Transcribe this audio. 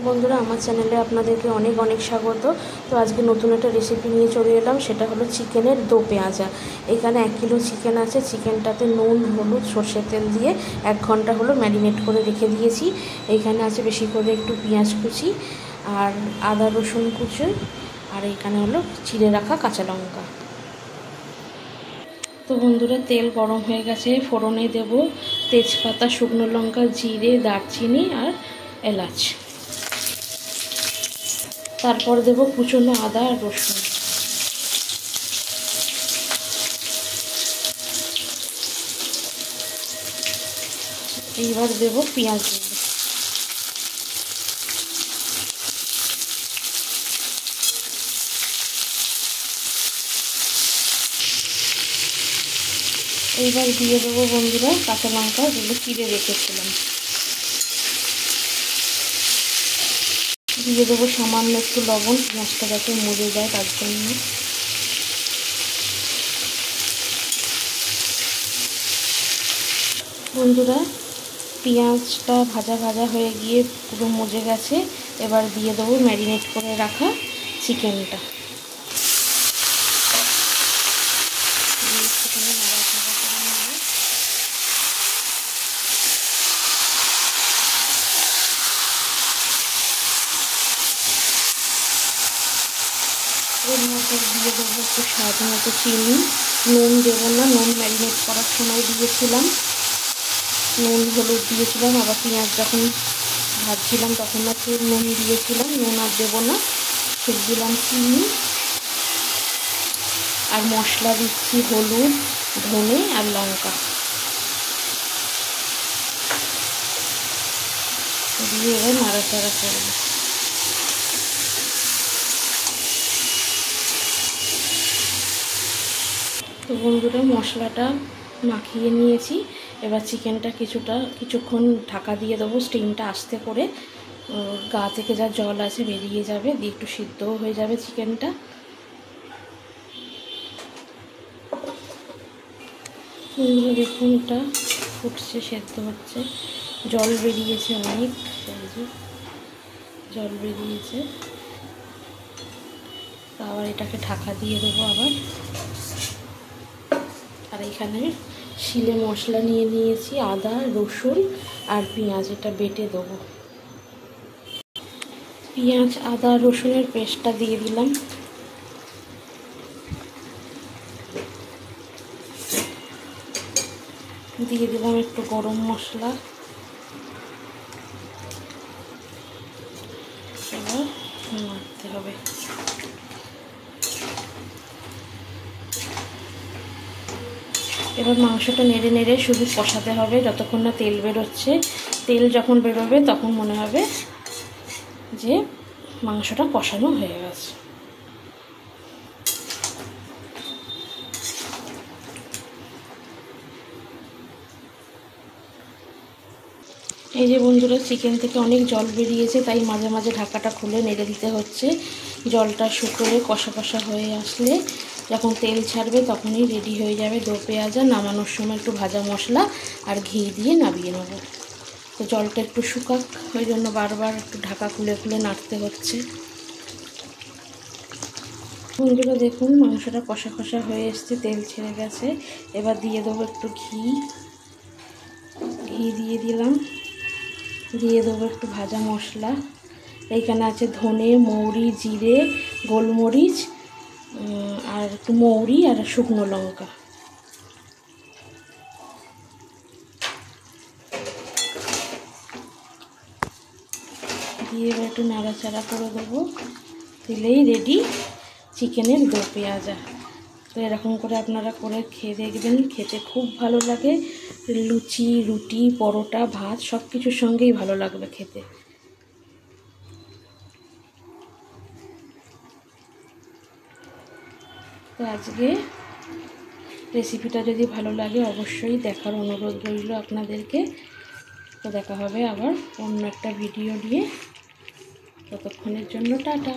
বন্ধুরা, আমার চ্যানেলে আপনাদেরকে অনেক অনেক স্বাগত। তো আজকে নতুন একটা রেসিপি নিয়ে চলে এলাম, সেটা হলো চিকেনের দো পেঁয়াজা। এখানে 1 কিলো চিকেন আছে। চিকেনটাতে নুন, হলুদ, সর্ষের তেল দিয়ে 1 ঘন্টা হলো ম্যারিনেট করে রেখে দিয়েছি। এইখানে আছে বেশি করে একটু পেঁয়াজ কুচি আর আদা রসুন কুচি, আর এইখানে হলো চিড়ে রাখা কাঁচা লঙ্কা। তো বন্ধুরা, তেল গরম হয়ে গেছে। ফোড়নে দেব তেজপাতা, শুকনো লঙ্কা, জিরে, দারচিনি আর এলাচ। তারপর দেব কুচনো আদা আর রসুন। এইবার দেব পেঁয়াজ। এইবার দিয়ে দেবো বন্ধুরা কাঁচা লঙ্কা, যেগুলো চিড়ে রেখেছিলাম। দিয়ে দেবো সামান্য একটু লবণ, পেঁয়াজটা যাতে মজে যায় তার জন্য। বন্ধুরা, পেঁয়াজটা ভাজা ভাজা হয়ে গিয়ে পুরো মজে গেছে। এবার দিয়ে দেবো ম্যারিনেট করে রাখা চিকেনটা। এর মধ্যে দিয়ে দেবো একটু স্বাদ মতো চিনি। নুন দেবো না, নুন ম্যারিনেট করার সময় দিয়েছিলাম। নুন হলুদ দিয়েছিলাম, আবার পেঁয়াজ যখন ভাজছিলাম তখন একটু নুন দিয়েছিলাম। নুন আর দেবো না, শুধু দিলাম চিনি। আর মশলা দিচ্ছি হলুদ, ধনে আর লঙ্কা দিয়ে এবার নাড়াচাড়া করবো। তো বন্ধুরা, মশলাটা মাখিয়ে নিয়েছি। এবার চিকেনটা কিছুক্ষণ ঢাকা দিয়ে দেবো, স্টিমটা আস্তে করে। গা থেকে যা জল আছে বেরিয়ে যাবে, দিয়ে একটু সিদ্ধও হয়ে যাবে চিকেনটা। দেখুন, এটা ফুটছে, সেদ্ধ হচ্ছে, জল বেরিয়েছে অনেক, জল বেরিয়েছে। আবার এটাকে ঢাকা দিয়ে দেবো আবার। আর এখানে শিলে মশলা নিয়ে নিয়েছি, আদা রসুন আর পেঁয়াজ, এটা বেটে দেবো। পেঁয়াজ আদা রসুনের পেস্টটা দিয়ে দিলাম। দিয়ে দিলাম একটু গরম মশলা। এবার নাড়তে হবে। এবার মাংসটা নেড়ে নেড়ে শুধু কষাতে হবে যতক্ষণ না তেল বেরোচ্ছে। তেল যখন বেরোবে তখন মনে হবে যে মাংসটা কষানো হয়ে গেছে। এই যে বন্ধুরা, চিকেন থেকে অনেক জল বেরিয়েছে, তাই মাঝে মাঝে ঢাকাটা খুলে নেড়ে দিতে হচ্ছে। জলটা শুকিয়ে কষা কষা হয়ে আসলে, যখন তেল ছাড়বে তখনই রেডি হয়ে যাবে দো পেঁয়াজা। নামানোর সময় একটু ভাজা মশলা আর ঘি দিয়ে নামিয়ে নেব। তো জলটা একটু শুকাক, ওই জন্য বারবার একটু ঢাকা খুলে খুলে নাড়তে হচ্ছে। বন্ধুরা দেখুন, মাংসটা কষা কষা হয়ে এসছে, তেল ছেড়ে গেছে। এবার দিয়ে দেবো একটু ঘি দিয়ে দিলাম। দিয়ে দেবো একটু ভাজা মশলা। এইখানে আছে ধনে, মৌরি, জিরে, গোলমরিচ আর একটু মৌরি আর শুকনো লঙ্কা। দিয়ে এবার একটু নাড়াচাড়া করে দেবো। দিলেই রেডি চিকেনের দো পেঁয়াজা। তো এরকম করে আপনারা করে খেয়ে দেখবেন, খেতে খুব ভালো লাগে। লুচি, রুটি, পরোটা, ভাত সব কিছুর সঙ্গেই ভালো লাগবে খেতে। তো আজকে রেসিপিটা যদি ভালো লাগে অবশ্যই দেখার অনুরোধ রইল আপনাদেরকে। তো দেখা হবে আবার অন্য একটা ভিডিও নিয়ে। ততক্ষণের জন্য টাটা।